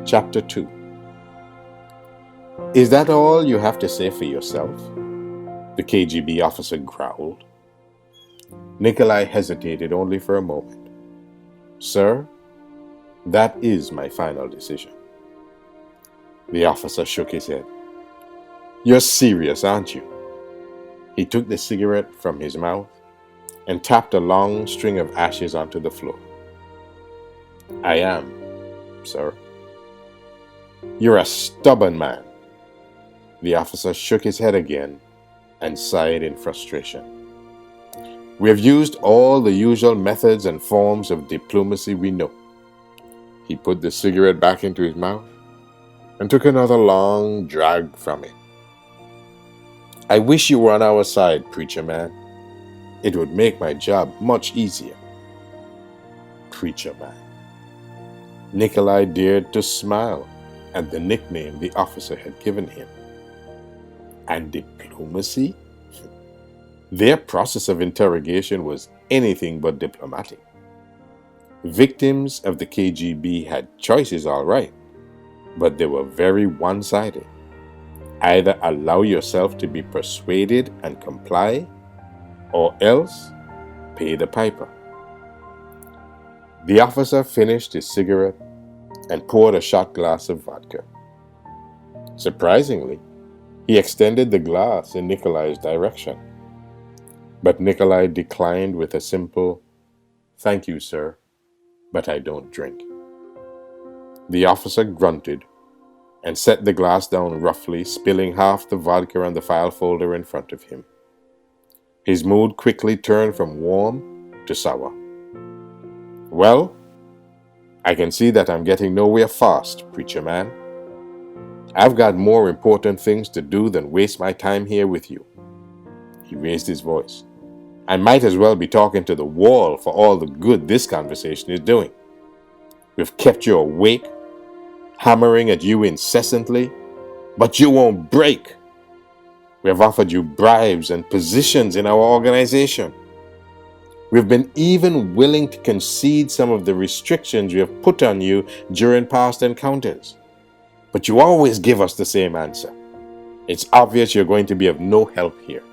Chapter 2. Is that all you have to say for yourself? The KGB officer growled. Nikolai hesitated only for a moment. Sir, that is my final decision. The officer shook his head. You're serious, aren't you? He took the cigarette from his mouth and tapped a long string of ashes onto the floor. I am, sir. You're a stubborn man. The officer shook his head again and sighed in frustration. We have used all the usual methods and forms of diplomacy we know. He put the cigarette back into his mouth and took another long drag from it. I wish you were on our side, preacher man. It would make my job much easier. Preacher man. Nikolai dared to smile at the nickname the officer had given him. And diplomacy? Their process of interrogation was anything but diplomatic. Victims of the KGB had choices, all right, but they were very one-sided. Either allow yourself to be persuaded and comply, or else pay the piper. The officer finished his cigarette and poured a shot glass of vodka. Surprisingly, he extended the glass in Nikolai's direction. But Nikolai declined with a simple, "Thank you, sir, but I don't drink." The officer grunted and set the glass down roughly, spilling half the vodka on the file folder in front of him. His mood quickly turned from warm to sour. Well, I can see that I'm getting nowhere fast, preacher man. I've got more important things to do than waste my time here with you. He raised his voice. I might as well be talking to the wall for all the good this conversation is doing. We've kept you awake, hammering at you incessantly, but you won't break. We have offered you bribes and positions in our organization. We've been even willing to concede some of the restrictions we have put on you during past encounters. But you always give us the same answer. It's obvious you're going to be of no help here.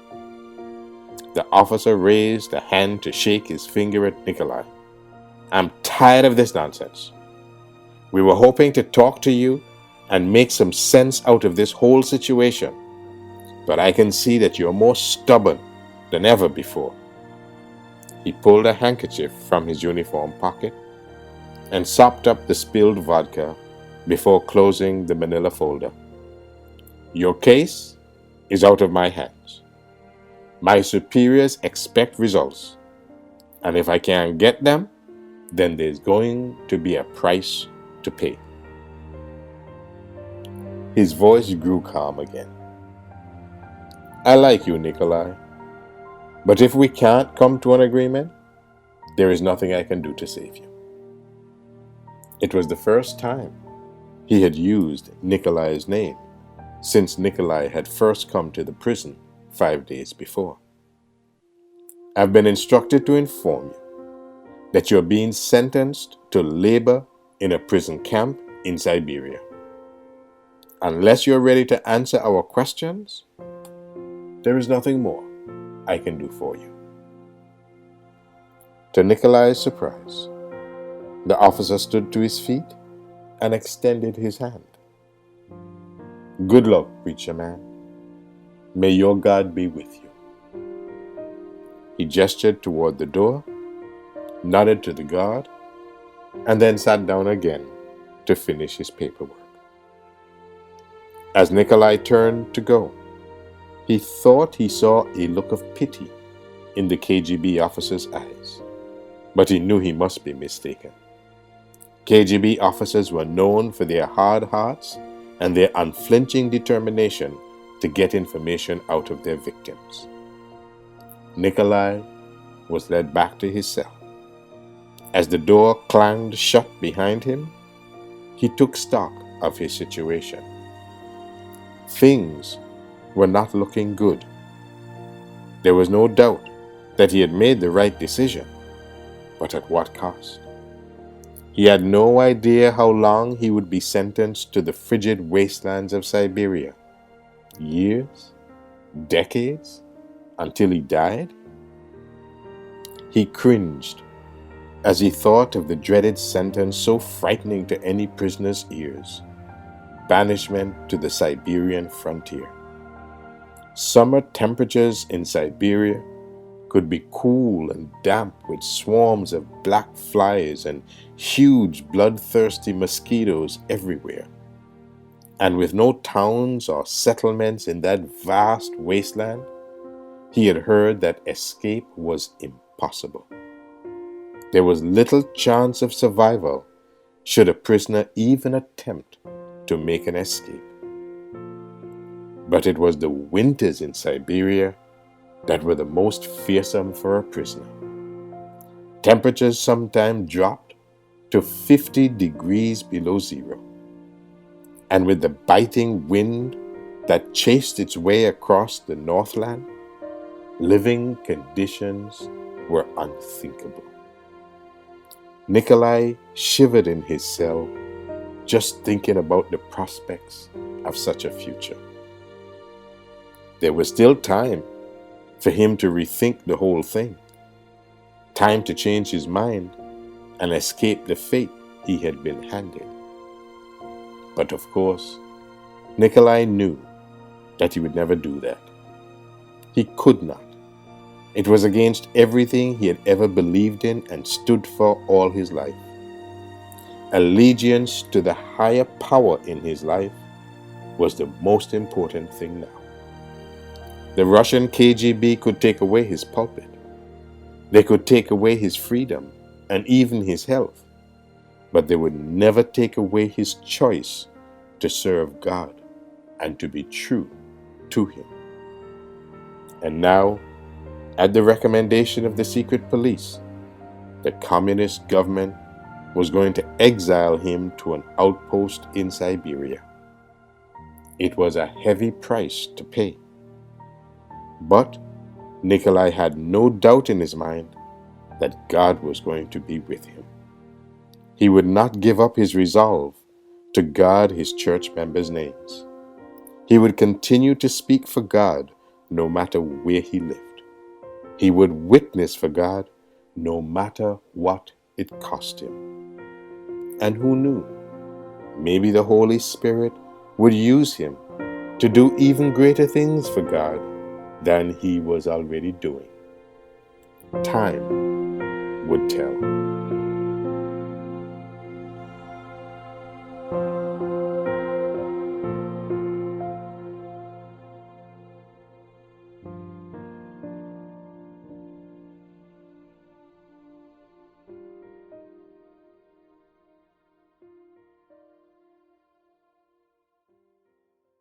The officer raised a hand to shake his finger at Nikolai. I'm tired of this nonsense. We were hoping to talk to you and make some sense out of this whole situation, but I can see that you're more stubborn than ever before. He pulled a handkerchief from his uniform pocket and sopped up the spilled vodka before closing the manila folder. Your case is out of my hands. My superiors expect results, and if I can't get them, then there's going to be a price to pay. His voice grew calm again. I like you, Nikolai, but if we can't come to an agreement, there is nothing I can do to save you. It was the first time he had used Nikolai's name since Nikolai had first come to the prison 5 days before. I've been instructed to inform you that you're being sentenced to labor in a prison camp in Siberia. Unless you're ready to answer our questions, there is nothing more I can do for you. To Nikolai's surprise, the officer stood to his feet and extended his hand. Good luck, preacher man. May your God be with you. He gestured toward the door, nodded to the guard, and then sat down again to finish his paperwork. As Nikolai turned to go, he thought he saw a look of pity in the KGB officer's eyes, but he knew he must be mistaken. KGB officers were known for their hard hearts and their unflinching determination to get information out of their victims. Nikolai was led back to his cell. As the door clanged shut behind him, he took stock of his situation. Things were not looking good. There was no doubt that he had made the right decision, but at what cost? He had no idea how long he would be sentenced to the frigid wastelands of Siberia. Years? Decades? Until he died? He cringed as he thought of the dreaded sentence so frightening to any prisoner's ears: banishment to the Siberian frontier. Summer temperatures in Siberia could be cool and damp with swarms of black flies and huge bloodthirsty mosquitoes everywhere. And with no towns or settlements in that vast wasteland, he had heard that escape was impossible. There was little chance of survival should a prisoner even attempt to make an escape. But it was the winters in Siberia that were the most fearsome for a prisoner. Temperatures sometimes dropped to 50 degrees below zero. And with the biting wind that chased its way across the Northland, living conditions were unthinkable. Nikolai shivered in his cell just thinking about the prospects of such a future. There was still time for him to rethink the whole thing, time to change his mind and escape the fate he had been handed. But of course, Nikolai knew that he would never do that. He could not. It was against everything he had ever believed in and stood for all his life. Allegiance to the higher power in his life was the most important thing now. The Russian KGB could take away his pulpit. They could take away his freedom and even his health, but they would never take away his choice to serve God and to be true to Him. And now, at the recommendation of the secret police, the communist government was going to exile him to an outpost in Siberia. It was a heavy price to pay. But Nikolai had no doubt in his mind that God was going to be with him. He would not give up his resolve to guard his church members' names. He would continue to speak for God no matter where he lived. He would witness for God no matter what it cost him. And who knew? Maybe the Holy Spirit would use him to do even greater things for God than he was already doing. Time would tell.